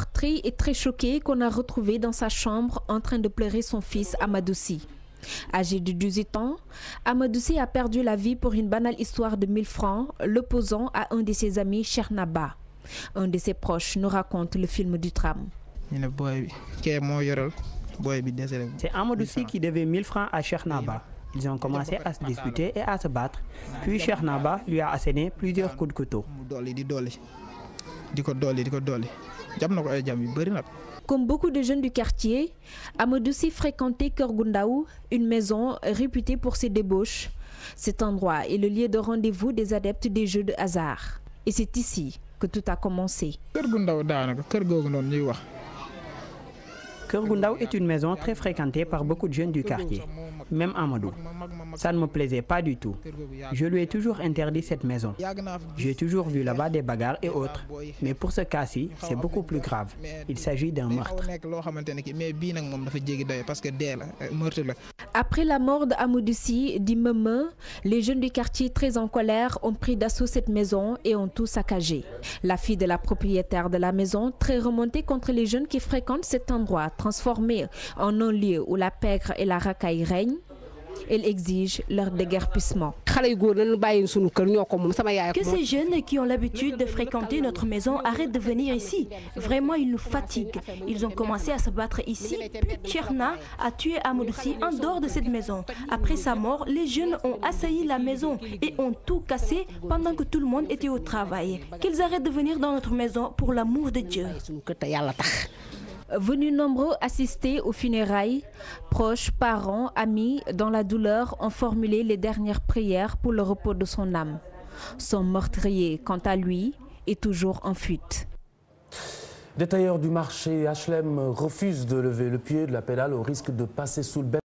meurtri et très choqué qu'on a retrouvé dans sa chambre en train de pleurer son fils Amadoussi. Âgé de 18 ans, Amadoussi a perdu la vie pour une banale histoire de 1000 francs, l'opposant à un de ses amis, Chernaba. Un de ses proches nous raconte le film du drame. C'est Amadoussi qui devait 1000 francs à Chernaba. Ils ont commencé à se disputer et à se battre. Puis Chernaba lui a asséné plusieurs coups de couteau. Comme beaucoup de jeunes du quartier, Amadoussi fréquentait Keur Goundaou, une maison réputée pour ses débauches. Cet endroit est le lieu de rendez-vous des adeptes des jeux de hasard. Et c'est ici que tout a commencé. Keur Goundaou est une maison très fréquentée par beaucoup de jeunes du quartier, même Amadou. Ça ne me plaisait pas du tout. Je lui ai toujours interdit cette maison. J'ai toujours vu là-bas des bagarres et autres. Mais pour ce cas-ci, c'est beaucoup plus grave. Il s'agit d'un meurtre. Après la mort d'Amadoussi, dit Meme, les jeunes du quartier très en colère ont pris d'assaut cette maison et ont tout saccagé. La fille de la propriétaire de la maison, très remontée contre les jeunes qui fréquentent cet endroit, transformé en un lieu où la pègre et la racaille règnent, elle exige leur déguerpissement. Que ces jeunes qui ont l'habitude de fréquenter notre maison arrêtent de venir ici. Vraiment, ils nous fatiguent. Ils ont commencé à se battre ici, puis Tcherna a tué Amadoussi en dehors de cette maison. Après sa mort, les jeunes ont assailli la maison et ont tout cassé pendant que tout le monde était au travail. Qu'ils arrêtent de venir dans notre maison pour l'amour de Dieu. Venus nombreux assister aux funérailles, proches, parents, amis, dans la douleur, ont formulé les dernières prières pour le repos de son âme. Son meurtrier, quant à lui, est toujours en fuite. Détailleur du marché HLM refuse de lever le pied de la pédale au risque de passer sous le bec.